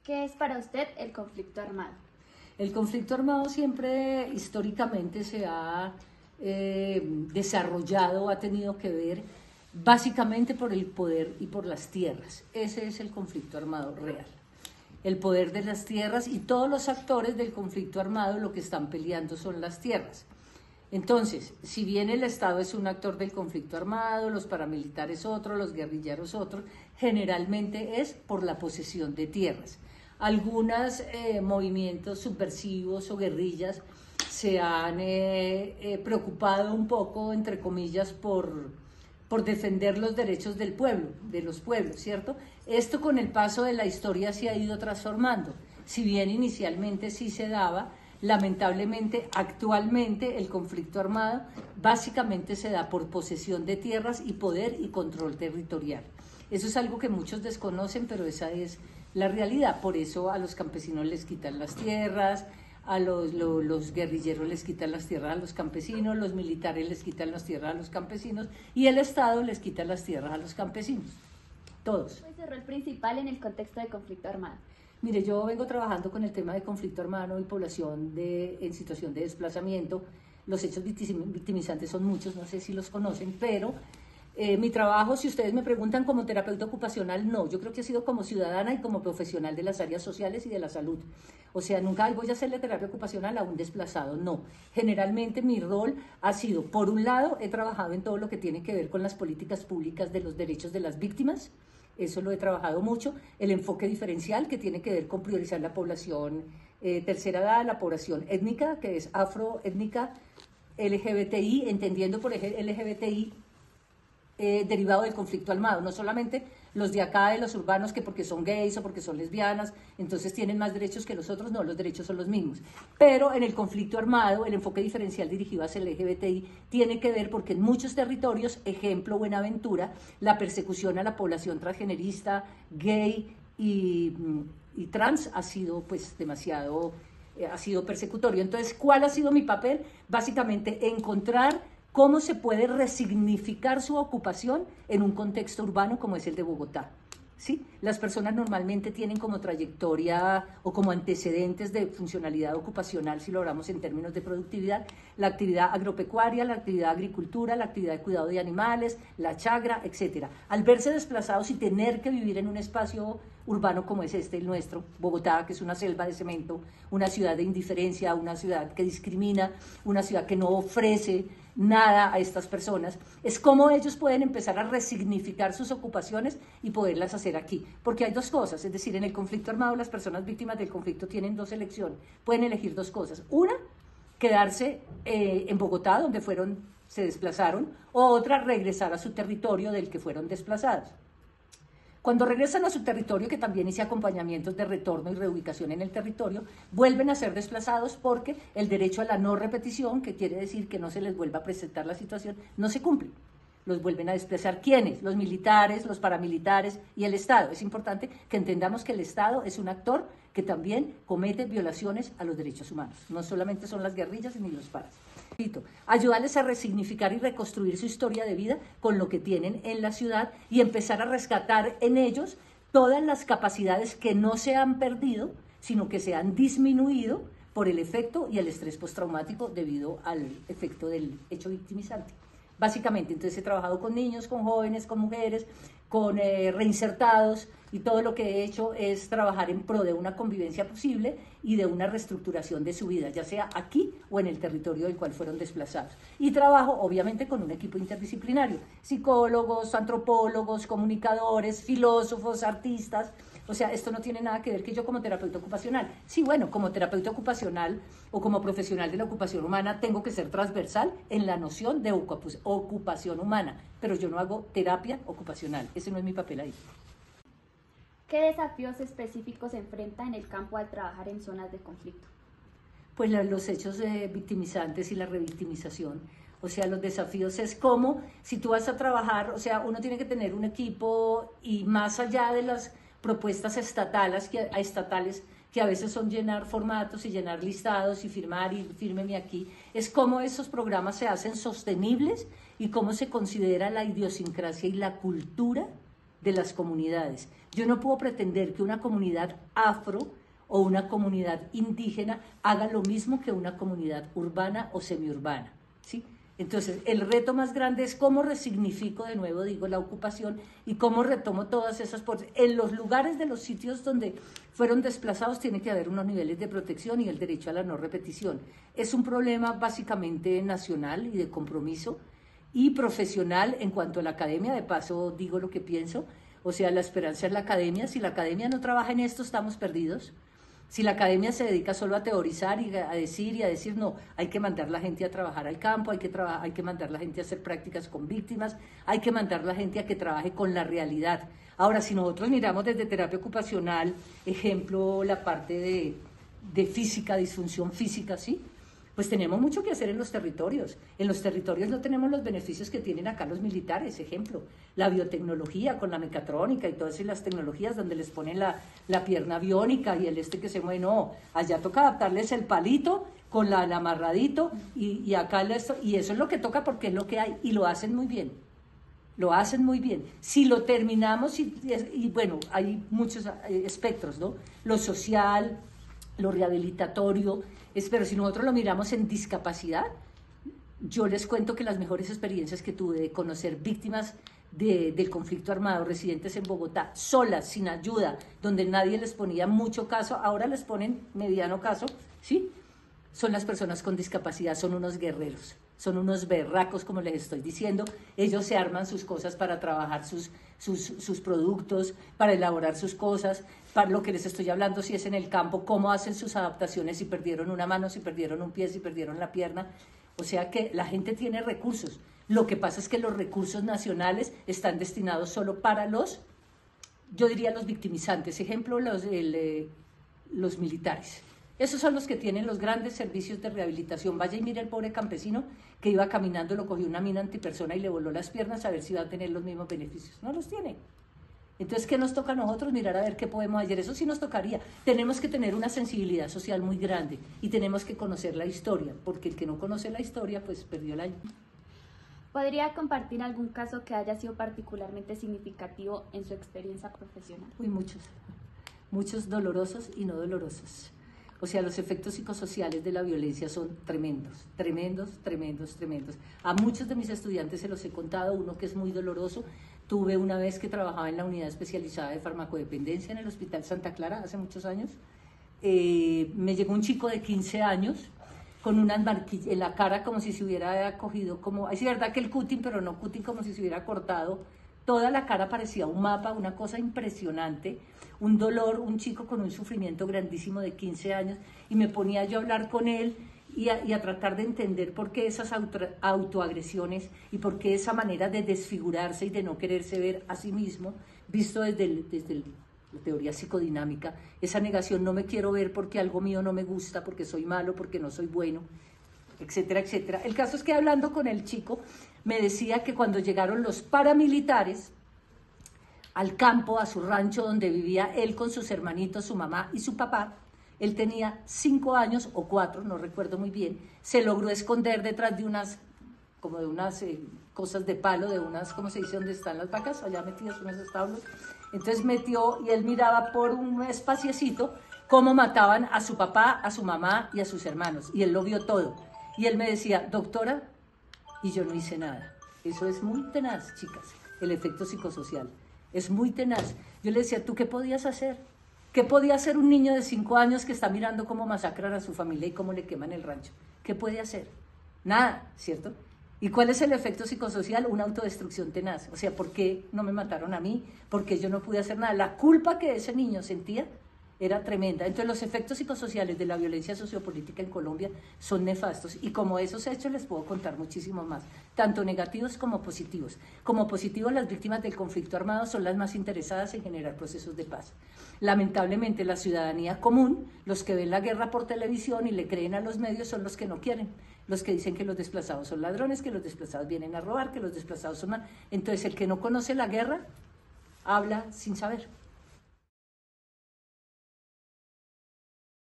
¿Qué es para usted el conflicto armado? El conflicto armado siempre históricamente se ha desarrollado, ha tenido que ver básicamente por el poder y por las tierras. Ese es el conflicto armado real. El poder de las tierras, y todos los actores del conflicto armado lo que están peleando son las tierras. Entonces, si bien el Estado es un actor del conflicto armado, los paramilitares otro, los guerrilleros otro, generalmente es por la posesión de tierras. Algunos movimientos subversivos o guerrillas se han preocupado un poco, entre comillas, por defender los derechos del pueblo, de los pueblos, ¿cierto? Esto con el paso de la historia se ha ido transformando. Si bien inicialmente sí se daba, lamentablemente, actualmente el conflicto armado básicamente se da por posesión de tierras y poder y control territorial. Eso es algo que muchos desconocen, pero esa es la realidad. Por eso a los campesinos les quitan las tierras, a los guerrilleros les quitan las tierras a los campesinos, los militares les quitan las tierras a los campesinos y el Estado les quita las tierras a los campesinos, todos. ¿Cuál es su rol principal en el contexto de conflicto armado? Mire, yo vengo trabajando con el tema de conflicto armado y población en situación de desplazamiento. Los hechos victimizantes son muchos, no sé si los conocen, pero mi trabajo, si ustedes me preguntan como terapeuta ocupacional, no, yo creo que ha sido como ciudadana y como profesional de las áreas sociales y de la salud. O sea, nunca voy a hacerle terapia ocupacional a un desplazado, no. Generalmente mi rol ha sido, por un lado, he trabajado en todo lo que tiene que ver con las políticas públicas de los derechos de las víctimas, eso lo he trabajado mucho, el enfoque diferencial que tiene que ver con priorizar la población tercera edad, la población étnica, que es afroétnica, LGBTI, entendiendo por LGBTI, derivado del conflicto armado, no solamente los de acá, de los urbanos, que porque son gays o porque son lesbianas, entonces tienen más derechos que los otros, no, los derechos son los mismos. Pero en el conflicto armado, el enfoque diferencial dirigido hacia el LGBTI tiene que ver porque en muchos territorios, ejemplo Buenaventura, la persecución a la población transgenerista, gay y trans ha sido pues demasiado, ha sido persecutorio. Entonces, ¿cuál ha sido mi papel? Básicamente encontrar cómo se puede resignificar su ocupación en un contexto urbano como es el de Bogotá. ¿Sí? Las personas normalmente tienen como trayectoria o como antecedentes de funcionalidad ocupacional, si lo hablamos en términos de productividad, la actividad agropecuaria, la actividad agricultura, la actividad de cuidado de animales, la chagra, etc. Al verse desplazados y tener que vivir en un espacio urbano como es este, el nuestro, Bogotá, que es una selva de cemento, una ciudad de indiferencia, una ciudad que discrimina, una ciudad que no ofrece nada a estas personas, es cómo ellos pueden empezar a resignificar sus ocupaciones y poderlas hacer aquí. Porque hay dos cosas, es decir, en el conflicto armado las personas víctimas del conflicto tienen dos elecciones, pueden elegir dos cosas. Una, quedarse en Bogotá, donde se desplazaron, o otra, regresar a su territorio del que fueron desplazados. Cuando regresan a su territorio, que también hice acompañamientos de retorno y reubicación en el territorio, vuelven a ser desplazados porque el derecho a la no repetición, que quiere decir que no se les vuelva a presentar la situación, no se cumple. Los vuelven a desplazar. ¿Quiénes? Los militares, los paramilitares y el Estado. Es importante que entendamos que el Estado es un actor que también comete violaciones a los derechos humanos. No solamente son las guerrillas ni los paras. Ayudarles a resignificar y reconstruir su historia de vida con lo que tienen en la ciudad y empezar a rescatar en ellos todas las capacidades que no se han perdido, sino que se han disminuido por el efecto y el estrés postraumático debido al efecto del hecho victimizante. Básicamente, entonces he trabajado con niños, con jóvenes, con mujeres, con reinsertados, y todo lo que he hecho es trabajar en pro de una convivencia posible y de una reestructuración de su vida, ya sea aquí o en el territorio del cual fueron desplazados. Y trabajo, obviamente, con un equipo interdisciplinario, psicólogos, antropólogos, comunicadores, filósofos, artistas. O sea, esto no tiene nada que ver que yo como terapeuta ocupacional. Sí, bueno, como terapeuta ocupacional o como profesional de la ocupación humana tengo que ser transversal en la noción de ocupación humana, pero yo no hago terapia ocupacional, ese no es mi papel ahí. ¿Qué desafíos específicos se enfrenta en el campo al trabajar en zonas de conflicto? Pues los hechos victimizantes y la revictimización. O sea, los desafíos es como, si tú vas a trabajar, o sea, uno tiene que tener un equipo y más allá de las propuestas estatales que a veces son llenar formatos y llenar listados y firmar y fírmeme aquí, es cómo esos programas se hacen sostenibles y cómo se considera la idiosincrasia y la cultura de las comunidades. Yo no puedo pretender que una comunidad afro o una comunidad indígena haga lo mismo que una comunidad urbana o semiurbana, ¿sí? Entonces, el reto más grande es cómo resignifico, de nuevo digo, la ocupación y cómo retomo todas esas cosas. En los lugares de los sitios donde fueron desplazados tiene que haber unos niveles de protección y el derecho a la no repetición. Es un problema básicamente nacional y de compromiso y profesional en cuanto a la academia, de paso digo lo que pienso, o sea, la esperanza es la academia. Si la academia no trabaja en esto, estamos perdidos. Si la academia se dedica solo a teorizar y a decir, no, hay que mandar la gente a trabajar al campo, hay que mandar la gente a hacer prácticas con víctimas, hay que mandar la gente a que trabaje con la realidad. Ahora, si nosotros miramos desde terapia ocupacional, ejemplo, la parte de física, disfunción física, ¿sí? Pues tenemos mucho que hacer en los territorios. En los territorios no tenemos los beneficios que tienen acá los militares, ejemplo, la biotecnología con la mecatrónica y todas las tecnologías donde les ponen la pierna biónica y el que se mueve, no, allá toca adaptarles el palito con el amarradito y acá y eso es lo que toca porque es lo que hay y lo hacen muy bien. Lo hacen muy bien. Si lo terminamos y bueno, hay muchos espectros, ¿no? Lo social, lo rehabilitatorio, pero si nosotros lo miramos en discapacidad, yo les cuento que las mejores experiencias que tuve de conocer víctimas del conflicto armado, residentes en Bogotá, solas, sin ayuda, donde nadie les ponía mucho caso, ahora les ponen mediano caso, ¿sí? Son las personas con discapacidad, son unos guerreros, son unos berracos, como les estoy diciendo. Ellos se arman sus cosas para trabajar sus productos, para elaborar sus cosas, para lo que les estoy hablando, si es en el campo, cómo hacen sus adaptaciones, si perdieron una mano, si perdieron un pie, si perdieron la pierna. O sea que la gente tiene recursos. Lo que pasa es que los recursos nacionales están destinados solo para yo diría los victimizantes, ejemplo, los militares. Esos son los que tienen los grandes servicios de rehabilitación. Vaya y mire el pobre campesino que iba caminando, lo cogió una mina antipersona y le voló las piernas a ver si va a tener los mismos beneficios. No los tiene. Entonces, ¿qué nos toca a nosotros? Mirar a ver qué podemos hacer. Eso sí nos tocaría. Tenemos que tener una sensibilidad social muy grande y tenemos que conocer la historia, porque el que no conoce la historia, pues perdió el año. ¿Podría compartir algún caso que haya sido particularmente significativo en su experiencia profesional? Uy, muchos dolorosos y no dolorosos. O sea, los efectos psicosociales de la violencia son tremendos, tremendos, tremendos, tremendos. A muchos de mis estudiantes se los he contado, uno que es muy doloroso. Tuve una vez que trabajaba en la unidad especializada de farmacodependencia en el Hospital Santa Clara, hace muchos años. Me llegó un chico de 15 años con unas marquillas en la cara como si se hubiera cogido, como, es verdad que el cutting, pero no cutting, como si se hubiera cortado. Toda la cara parecía un mapa, una cosa impresionante, un dolor, un chico con un sufrimiento grandísimo de 15 años, y me ponía yo a hablar con él y a tratar de entender por qué esas autoagresiones y por qué esa manera de desfigurarse y de no quererse ver a sí mismo, visto desde la teoría psicodinámica, esa negación, no me quiero ver porque algo mío no me gusta, porque soy malo, porque no soy bueno, etcétera, etcétera. El caso es que hablando con el chico, me decía que cuando llegaron los paramilitares al campo, a su rancho donde vivía él con sus hermanitos, su mamá y su papá, él tenía 5 años o 4, no recuerdo muy bien, se logró esconder detrás de unas cosas de palo, de unas, ¿cómo se dice? ¿Dónde están las vacas? Allá metidas en esos establos. Entonces metió y él miraba por un espaciecito cómo mataban a su papá, a su mamá y a sus hermanos. Y él lo vio todo. Y él me decía, doctora, y yo no hice nada. Eso es muy tenaz, chicas, el efecto psicosocial. Es muy tenaz. Yo le decía, ¿tú qué podías hacer? ¿Qué podía hacer un niño de 5 años que está mirando cómo masacran a su familia y cómo le queman el rancho? ¿Qué puede hacer? Nada, ¿cierto? ¿Y cuál es el efecto psicosocial? Una autodestrucción tenaz. O sea, ¿por qué no me mataron a mí? ¿Por qué yo no pude hacer nada? La culpa que ese niño sentía era tremenda. Entonces, los efectos psicosociales de la violencia sociopolítica en Colombia son nefastos. Y como esos hechos les puedo contar muchísimos más, tanto negativos como positivos. Como positivos, las víctimas del conflicto armado son las más interesadas en generar procesos de paz. Lamentablemente, la ciudadanía común, los que ven la guerra por televisión y le creen a los medios, son los que no quieren. Los que dicen que los desplazados son ladrones, que los desplazados vienen a robar, que los desplazados son mal. Entonces, el que no conoce la guerra, habla sin saber.